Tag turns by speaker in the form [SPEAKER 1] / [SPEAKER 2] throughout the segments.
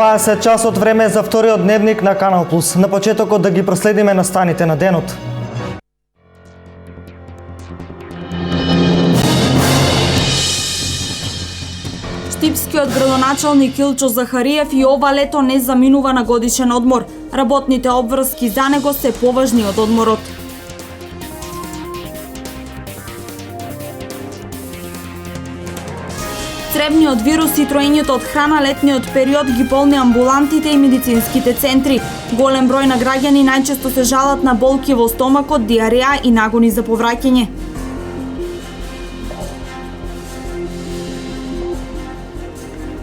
[SPEAKER 1] 20 часот време за вториот дневник на Канал Плюс. На почетокот да ги проследиме настаните на денот.
[SPEAKER 2] Штипскиот градоначалник Илчо Захариев и ова лето не заминува на годишен одмор. Работните обврски за него се поважни од одморот. Цревниот вирус и троењето од храна летниот период ги полни амбулантите и медицинските центри. Голем број на граѓани најчесто се жалат на болки во стомакот, диареја и нагони за повраќање.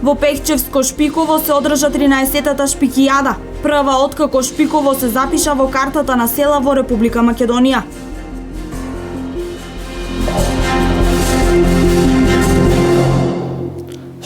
[SPEAKER 2] Во Пехчевско Шпиково се одржа 13-тата шпикијада. Прва откако Шпиково се запиша во картата на села во Република Македонија.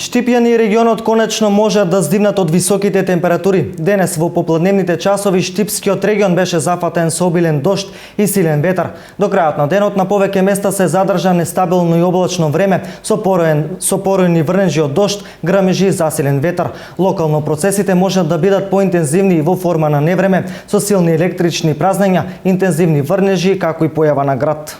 [SPEAKER 1] Штипјани и регионот конечно можат да здивнат од високите температури. Денес во попладневните часови Штипскиот регион беше зафатен со обилен дожд и силен ветар. До крајот на денот на повеќе места се задржа нестабилно и облачно време со поројни врнежи од дожд, грамежи и засилен ветар. Локално процесите можат да бидат поинтензивни во форма на невреме со силни електрични празнења, интензивни врнежи како и појава на град.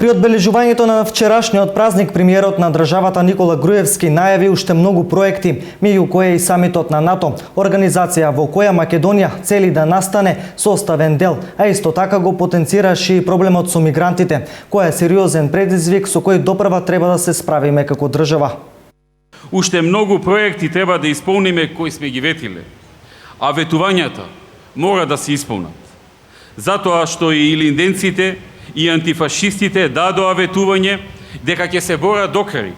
[SPEAKER 1] При одбележувањето на вчерашниот празник, премиерот на државата Никола Груевски најави уште многу проекти, меѓу кои и самитот на НАТО, организација во која Македонија цели да настане составен дел, а исто така го потенцираше и проблемот со мигрантите, кој е сериозен предизвик со кој допрва треба да се справиме како држава.
[SPEAKER 3] Уште многу проекти треба да исполниме кои сме ги ветиле, а ветувањата мора да се исполнат. Затоа што и илинденците и антифашистите дадоа ветување дека ќе се борат до крај,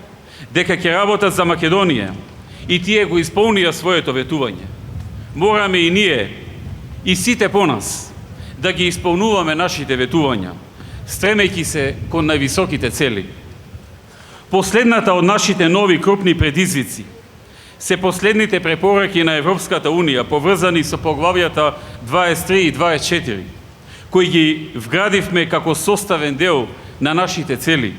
[SPEAKER 3] дека ќе работат за Македонија и тие го исполнија своето ветување. Мораме и ние, и сите по нас, да ги исполнуваме нашите ветувања, стремејќи се кон највисоките цели. Последната од нашите нови крупни предизвици се последните препораки на Европската Унија поврзани со поглавјата 23 и 24, кои ги вградивме како составен дел на нашите цели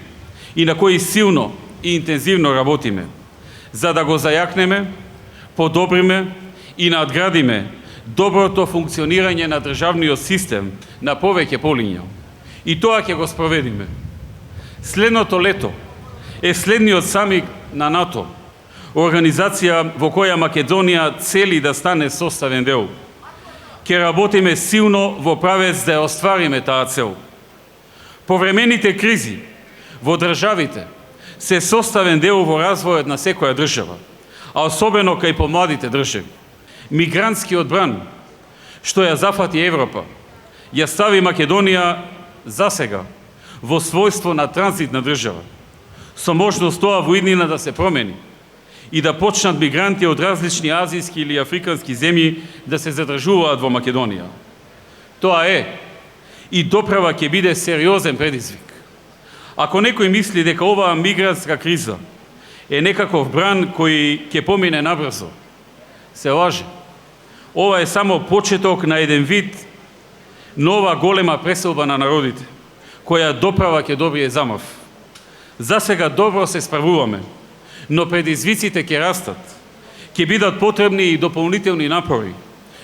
[SPEAKER 3] и на кои силно и интензивно работиме, за да го зајакнеме, подобриме и надградиме доброто функционирање на државниот систем на повеќе полиња. И тоа ќе го спроведиме. Следното лето е следниот самит на НАТО, организација во која Македонија цели да стане составен дел. Ќе работиме силно во правец да ја оствариме таа цел. Повремените кризи во државите се составен дел во развојот на секоја држава, а особено кај помладите држави. Мигрантскиот бран, што ја зафати Европа, ја стави Македонија засега во својство на транзитна држава, со можност тоа во иднина да се промени и да почнат мигранти од различни азијски или африкански земји да се задржуваат во Македонија. Тоа е и доправа ќе биде сериозен предизвик. Ако некој мисли дека оваа мигрантска криза е некаков бран кој ќе помине набрзо, се лаже. Ова е само почеток на еден вид нова голема преселба на народите, која доправа ќе добие замав. Засега добро се справуваме, но предизвиците ќе растат. Ќе бидат потребни и дополнителни напори,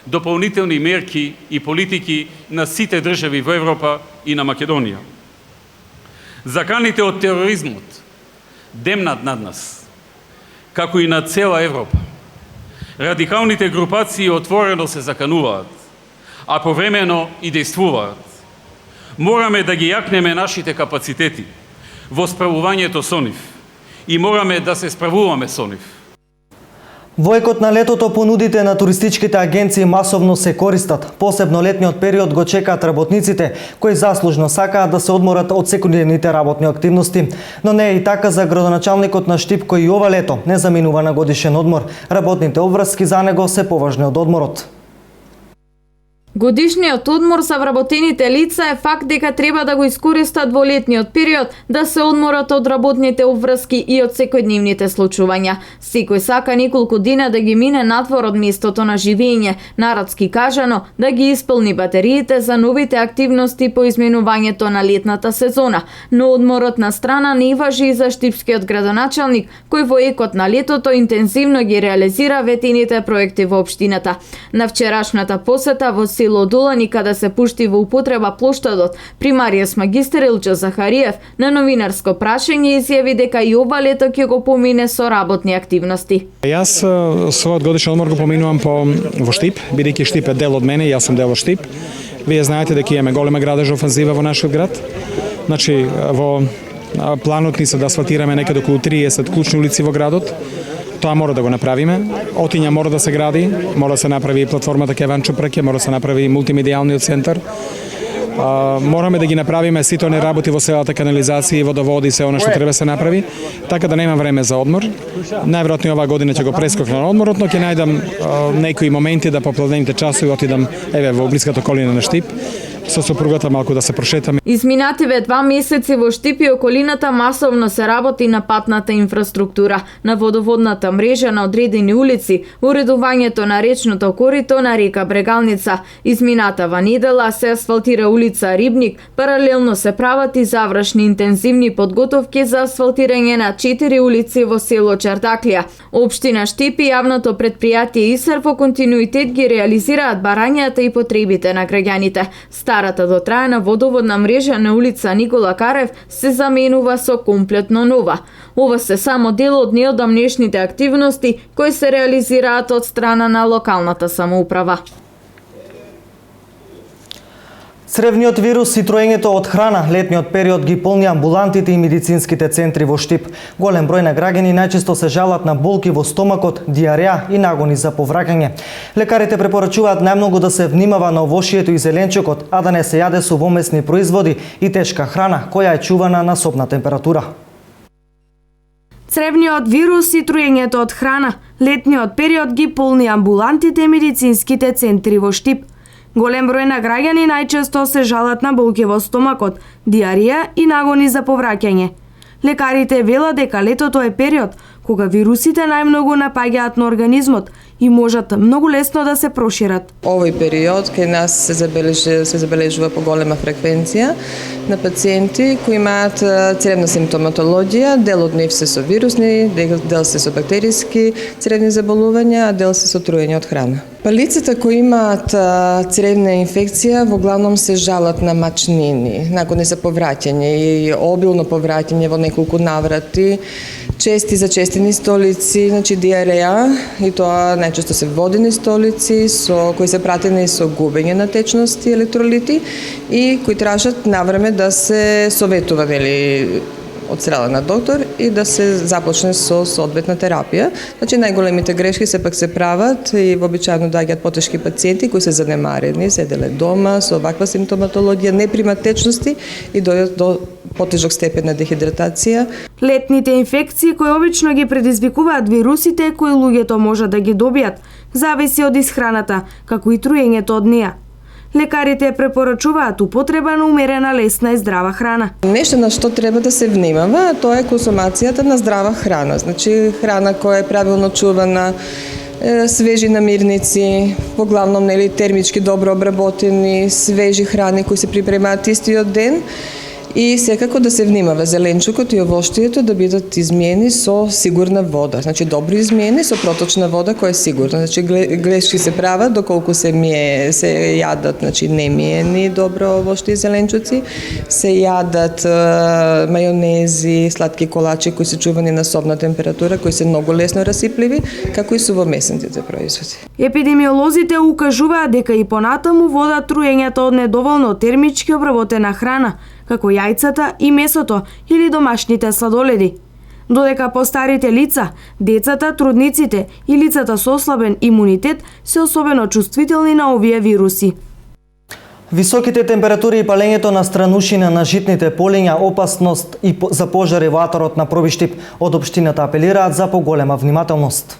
[SPEAKER 3] дополнителни мерки и политики на сите држави во Европа и на Македонија. Заканите од тероризмот демнат над нас, како и над цела Европа. Радикалните групации отворено се закануваат, а повремено и действуваат. Мораме да ги јакнеме нашите капацитети во справувањето со нив и мораме да се справуваме со нив.
[SPEAKER 1] Во екот на летото понудите на туристичките агенции масовно се користат. Посебно летниот период го чекаат работниците, кои заслужно сакаат да се одморат од секојдневните работни активности. Но не е и така за градоначалникот на Штип, кој и ова лето не заминува на годишен одмор. Работните обврски за него се поважни од одморот.
[SPEAKER 4] Годишниот одмор за вработените лица е факт дека треба да го искористат во летниот период, да се одморат од работните обврски и од секојдневните случувања. Секој сака неколку дена да ги мине надвор од местото на живење, народски кажано, да ги исполни батериите за новите активности по изменувањето на летната сезона. Но одморот на страна не важи и за штипскиот градоначалник, кој во екот на летото интензивно ги реализира ветените проекти во општината. На вчерашната посета во село Долани, каде се пушти во употреба плоштадот, примариус магистер Илчо Захариев на новинарско прашање изјави дека и ова лето ќе го помине со работни активности.
[SPEAKER 5] Јас својот годишен одмор го поминувам во Штип, бидејќи Штип е дел од мене, јас сум дел од Штип. Вие знаете дека имаме голема градежна офанзива во нашиот град. Значи, во планот ни се да асфалтираме некаде околу 30 клучни улици во градот. Тоа мора да го направиме. Отиња мора да се гради, мора да се направи платформата Кеван Чупраке, мора да се направи мултимедијалниот центар. Мораме да ги направиме сите оние работи во селата, канализација, водоводи и се она што треба да се направи, така да нема време за одмор. Најверојатно оваа година ќе го прескокнам одморот, но ќе најдам некои моменти да по попладневните часови отидам во блиската околина на Штип, со сопругата малку да се прошетаме.
[SPEAKER 4] Изминативе 2 месеци во Штип и околината масовно се работи на патната инфраструктура, на водоводната мрежа на одредени улици, уредувањето на речното корито на река Брегалница. Изминатава недела се асфалтира улица Рибник, паралелно се прават и завршни интензивни подготовки за асфалтирање на 4 улици во село Чардаклија. Општина Штип и јавното претпријатие ИСЕР во континуитет ги реализираат барањата и потребите на граѓаните. Старата дотраена водоводна мрежа на улица Никола Карев се заменува со комплетно нова. Ова се само дел од неодамнешните активности кои се реализираат од страна на локалната самоуправа.
[SPEAKER 1] Цревниот вирус и троењето од храна летниот период ги полни амбулантите и медицинските центри во Штип. Голем број на граѓани најчесто се жалат на болки во стомакот, диареја и нагони за повраќање. Лекарите препорачуваат најмногу да се внимава на овошјето и зеленчукот, а да не се јаде сувомесни производи и тешка храна која е чувана на собна температура.
[SPEAKER 2] Цревниот вирус и троењето од храна летниот период ги полни амбулантите и медицинските центри во Штип. Голем број на граѓани најчесто се жалат на болки во стомакот, диареја и нагони за повраќање. Лекарите велат дека летото е период кога вирусите најмногу напаѓаат на организмот и можат многу лесно да се прошират.
[SPEAKER 6] Овој период кај нас се забележува поголема фреквенција на пациенти кои имаат цревна симптоматологија, дел од нив се со вирусни, дел се со бактериски цревни заболувања, а дел се со труење од храна. Лицата кои имаат цревна инфекција во главном се жалат на мачнини, нагони за повраќање и обилно повраќање во неколку наврати, чести зачестени столици, значи диареја, и тоа најчесто се водени столици кои се пратени со губење на течности и електролити и кои тражат навреме да се советува од страна на доктор и да се започне со соодветна терапија. Значи најголемите грешки сепак се прават и вообичаено доаѓаат потешки пациенти кои се занемарени, седеле дома со ваква симптоматологија, не примат течности и дојдат до потежок степен на дехидратација.
[SPEAKER 2] Летните инфекции кои обично ги предизвикуваат вирусите кои луѓето може да ги добијат, зависи од исхраната, како и труењето од неа. Лекарите препорачуваат употреба на умерена, лесна и здрава храна.
[SPEAKER 6] Нешто на што треба да се внимава, тоа е консумацијата на здрава храна. Значи храна која е правилно чувана, свежи намирници, во главном термички добро обработени, свежи храни кои се припремаат истиот ден. И секако да се внимава зеленчукот и овоштието да бидат измиени со сигурна вода. Значи добро измиени со проточна вода која е сигурна. Значи грешки се прават доколку се јадат, значи немиени добро овошти и зеленчуци, се јадат мајонези, сладки колачи кои се чувани на собна температура, кои се многу лесно расипливи, како и сувомесните производи.
[SPEAKER 2] Епидемиолозите укажуваат дека и понатаму водат труењето од недоволно термички обработена храна, како јајцата и месото или домашните сладоледи. Додека постарите лица, децата, трудниците и лицата со ослабен имунитет се особено чувствителни на овие вируси.
[SPEAKER 1] Високите температури и палењето на странушина на житните полиња опасност и за пожари во аторот на Пробиштип. Од општината апелираат за поголема внимателност.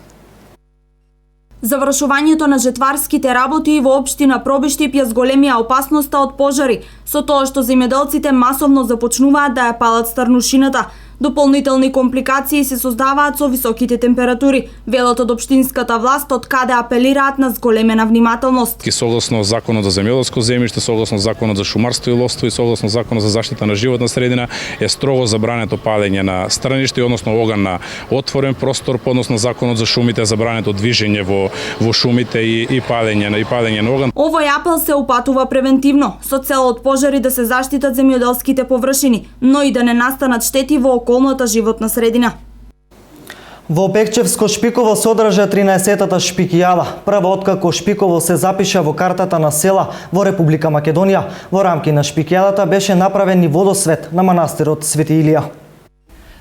[SPEAKER 2] Завршувањето на жетварските работи во општина Пробиштип ја зголемија опасноста од пожари, со тоа што земјоделците масовно започнуваат да ја палат старнушината. Дополнителни компликации се создаваат со високите температури, велат од општинската власт, од каде апелираат на зголемена внимателност.
[SPEAKER 7] Согласно Законот за земјоделско земјиште, согласно Законот за шумарство и ловство и согласно Законот за заштита на животна средина е строго забрането палење на страниште, односно оган на отворен простор, односно Законот за шумите забрането движење во шумите и палење на оган.
[SPEAKER 2] Овој апел се упатува превентивно, со цел од пожари да се заштитат земјоделските површини, но и да не настанат штети во околната животна средина.
[SPEAKER 1] Во Пекчевско Шпиково се одржа 13-тата шпикијада, прва откако Шпиково се запиша во картата на села во Република Македонија. Во рамки на шпикијадата беше направен и водосвет на манастирот Свети Илија.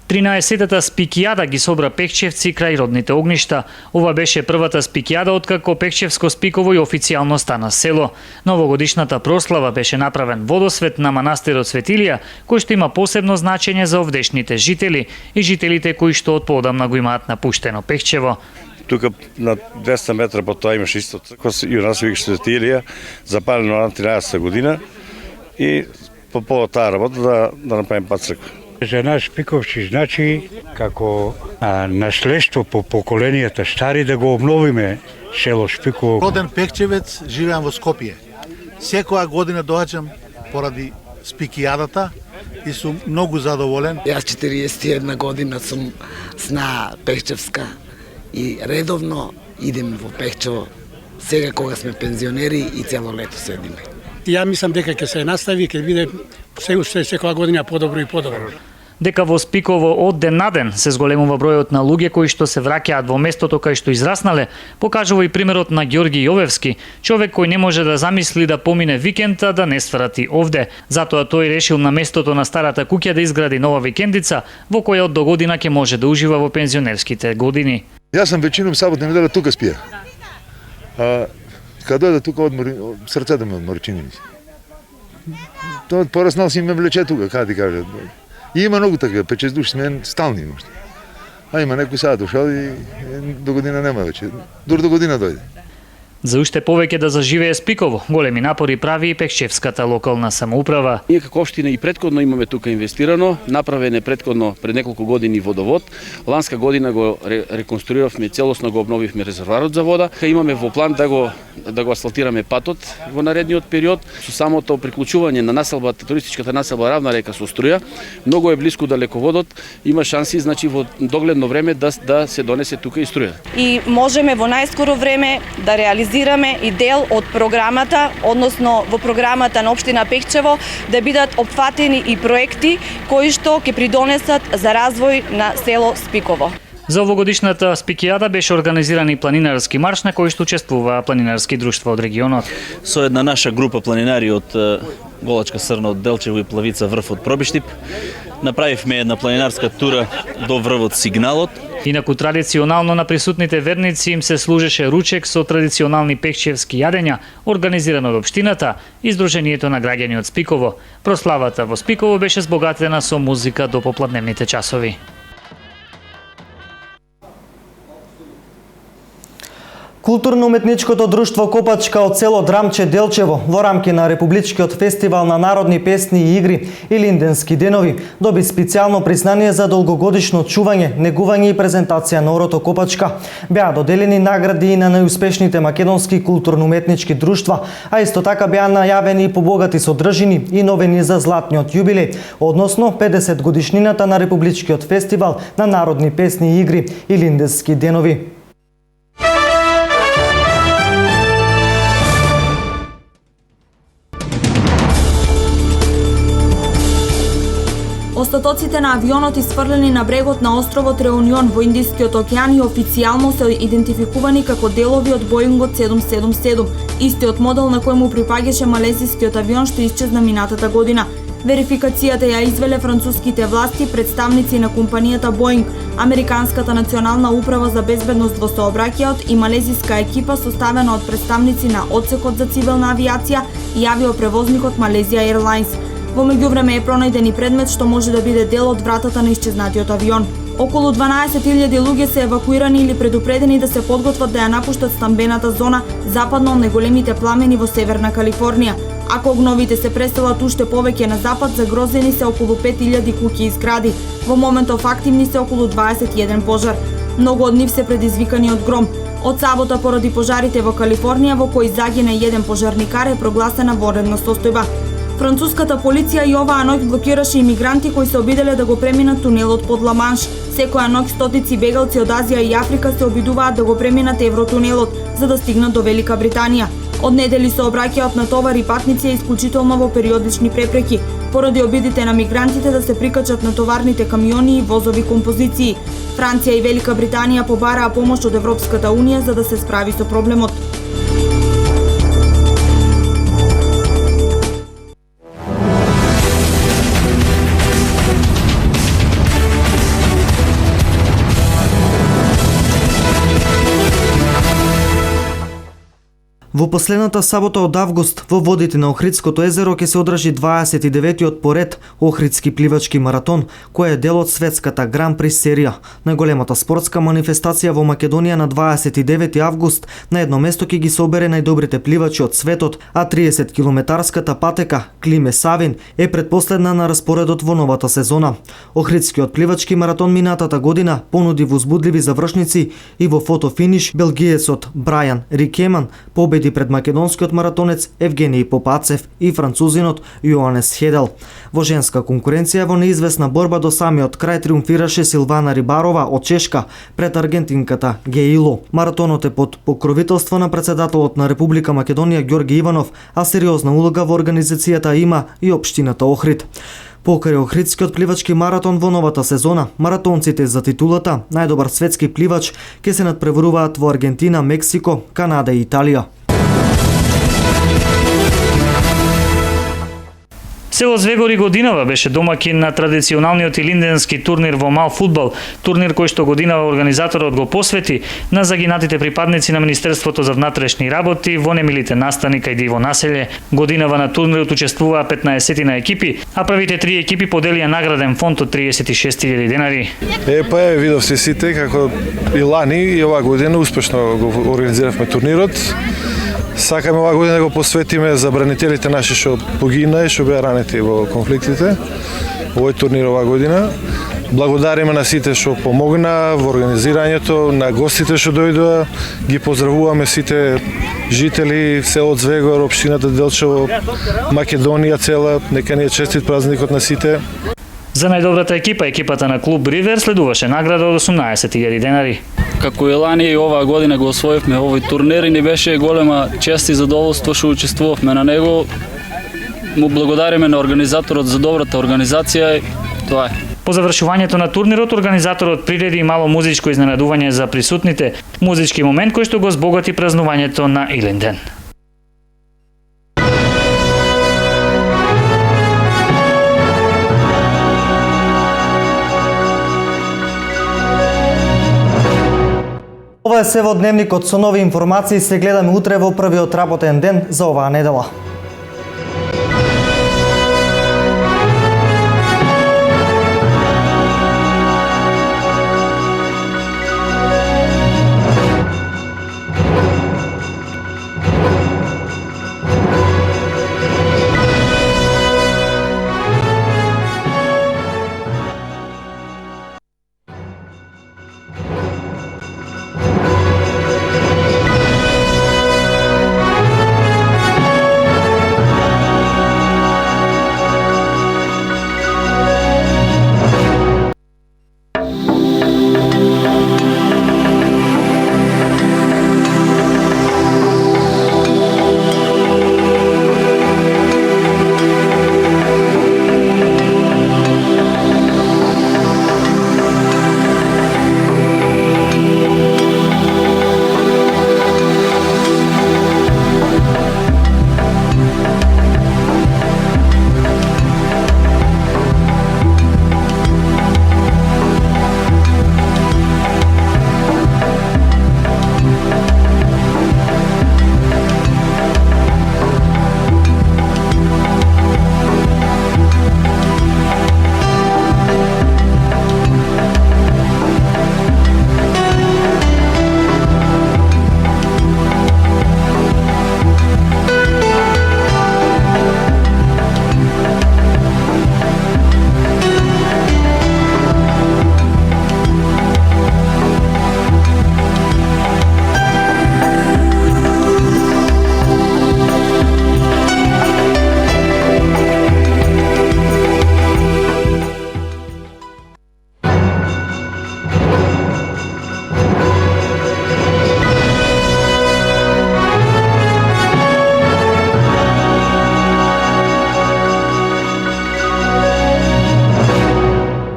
[SPEAKER 8] 13-тата спикијада ги собра Пекчевци крај родните огништа. Ова беше првата спикијада откако Пекчевско Спиково и официјално стана село. Новогодишната прослава беше направен водосвет на манастирот Светилија, кој што има посебно значење за овдешните жители и жителите кои што од поодамна го имаат напуштено Пекчево.
[SPEAKER 9] Тука на 200 метра по тоа имаше исто црква и у нас викаше Светилија, запалено на 13 година и по повод таа работа да направим пат црква.
[SPEAKER 10] За нас Шпиковци значи како наследство по поколенијата стари да го обновиме село Шпиково.
[SPEAKER 11] Роден Пекчевец, живеам во Скопје. Секоја година доаѓам поради спикијадата и сум многу задоволен.
[SPEAKER 12] Јас 41 година сум сна Пекчевска и редовно идем во Пекчево. Сега кога сме пензионери и цело лето седиме.
[SPEAKER 13] Ја мислам дека ќе се настави, ќе биде секоја година подобро и подобро.
[SPEAKER 8] Дека во Спиково од ден на ден се зголемува бројот на луѓе кои што се враќаат во местото кај што израснале, покажува и примерот на Ѓорги Јовевски, човек кој не може да замисли да помине викенд, да не сврати овде. Затоа тој решил на местото на старата куќа да изгради нова викендица, во која од до година ќе може да ужива во пензионерските години.
[SPEAKER 14] Јас сум веќином сабота неделя тука спија. Кога дојде тука срцето ме одмори, чини ми се. Тоа пораснал си ме влече тука, како ти кажа. И има многу така, 5-6 души сме стални ношто. А има некој сега дошол и до година нема веќе. Дур до година дојде.
[SPEAKER 8] За уште повеќе да заживее Спиково, големи напори прави и Пекчевската локална самоуправа.
[SPEAKER 15] Ние како општина и претходно имаме тука инвестирано, направен е претходно пред неколку години водовод. Ланска година го реконструиравме, целосно го обновивме резервоарот за вода. Имаме во план да го асфалтираме патот во наредниот период. Со самото приклучување на населбата, туристичката населба Равна река со струја, многу е блиску до леководот, има шанси значи во догледно време да се донесе тука и струја.
[SPEAKER 16] И можеме во најскоро време да реализираме и дел од програмата, односно во програмата на општина Пекчево, да бидат опфатени и проекти кои што ќе придонесат за развој на село Спиково.
[SPEAKER 8] За овогодишната спикијада беше организиран и планинарски марш на кој што учествуваа планинарски друштва од регионот.
[SPEAKER 17] Со една наша група планинари од Голачка Срна, од Делчево и Плавица врв од Пробиштип, направивме една планинарска тура до врвот Сигналот.
[SPEAKER 8] Инаку традиционално на присутните верници им се служеше ручек со традиционални пекчевски јадења, организирано од општината и Сдруженијето на граѓани од Спиково. Прославата во Спиково беше збогатена со музика до попладневните часови.
[SPEAKER 1] Културно-уметничкото друштво Копачка од село Драмче Делчево во рамки на Републичкиот фестивал на народни песни и игри Илинденски денови доби специјално признание за долгогодишно чување, негување и презентација на орото Копачка. Беа доделени награди и на најуспешните македонски културно-уметнички друштва, а исто така беа најавени и побогати содржини и новини за златниот јубилеј, односно 50 годишнината на Републичкиот фестивал на народни песни и игри Илинденски денови.
[SPEAKER 2] Остатоците на авионот isfрлени на брегот на островот Реунион во Индискиот океан и официјално се идентификувани како делови од Боингот 777, истиот модел на кој му припаѓаше малезискиот авион што исчезна минатата година. Верификацијата ја извеле француските власти, представници на компанијата Боинг, Американската национална управа за безбедност во сообраќајот и малезиска екипа составена од представници на Одсекот за цивилна авијација и авиопревозникот Malaysia Airlines. Во меѓувреме е пронајден и предмет што може да биде дел од вратата на исчезнатиот авион. Околу 12.000 луѓе се евакуирани или предупредени да се подготват да ја напуштат стамбената зона западно од најголемите пламени во Северна Калифорнија. Ако огновите се преселат уште повеќе на запад, загрозени се околу 5000 куќи и згради. Во моментов активни се околу 21 пожар. Многу од нив се предизвикани од гром. Од сабота поради пожарите во Калифорнија, во кои загина еден пожарникар, е прогласена воредна состојба. Француската полиција и оваа ноќ блокираше имигранти кои се обиделе да го преминат тунелот под Ла-Манш. Секоја ноќ стотици бегалци од Азија и Африка се обидуваат да го преминат евротунелот за да стигнат до Велика Британија. Од недели се обраќаат на товари патници исклучително во периодични препреки, поради обидите на мигрантите да се прикачат на товарните камиони и возови композиции. Франција и Велика Британија побараа помош од Европската Унија за да се справи со проблемот.
[SPEAKER 1] Во последната сабота од август во водите на Охридското езеро ќе се одржи 29-тиот поред Охридски пливачки маратон, кој е дел од светската Гран При серија. Најголемата спортска манифестација во Македонија на 29 август на едно место ќе ги собере најдобрите пливачи од светот, а 30 километарската патека Климе Савин е предпоследна на распоредот во новата сезона. Охридскиот пливачки маратон минатата година понуди возбудливи завршници и во фотофиниш белгиецот Брајан Рикеман победи пред македонскиот маратонец Евгений Попацев и французинот Йоанес Хедел. Во женска конкуренција во неизвестна борба до самиот крај триумфираше Силвана Рибарова од Чешка пред аргентинката Геило. Маратонот е под покровителство на председателот на Република Македонија Ѓорги Иванов, а сериозна улога во организацијата има и општината Охрид. Покрај Охридскиот пливачки маратон во новата сезона, маратонците за титулата најдобар светски пливач ќе се надпреваруваат во Аргентина, Мексико, Канада и Италија.
[SPEAKER 8] Село Звегори годинава беше домаќин на традиционалниот илинденски турнир во мал фудбал, турнир кој што годинава организаторот го посвети на загинатите припадници на Министерството за внатрешни работи во немилите настани кај диво населје. Годинава на турнирот учествуваа 15 на екипи, а првите 3 екипи поделија награден фонд од 36.000 денари.
[SPEAKER 18] Видовте сите како и лани и оваа година успешно го организиравме турнирот. Сакаме оваа година да го посветиме за бранителите наши што погина и што беа ранети во конфликтите. Овој турнир оваа година. Благодариме на сите што помогна во организирањето, на гостите што дојдоа. Ги поздравуваме сите жители, селот Звегор, општината Делчево, Македонија цела. Нека ни е честит празникот на сите.
[SPEAKER 8] За најдобрата екипа, екипата на клуб Ривер следуваше награда од 18.000 денари.
[SPEAKER 19] Како и лани и оваа година го освоивме овој турнир и ни беше голема чест и задоволство што учествувавме на него. Му благодариме на организаторот за добрата организација и тоа е.
[SPEAKER 8] По завршувањето на турнирот, организаторот приреди и мало музичко изненадување за присутните, музички момент кој што го збогати празнувањето на Илинден.
[SPEAKER 1] Ова е се во дневникот со нови информации. Се гледаме утре во првиот работен ден за оваа недела.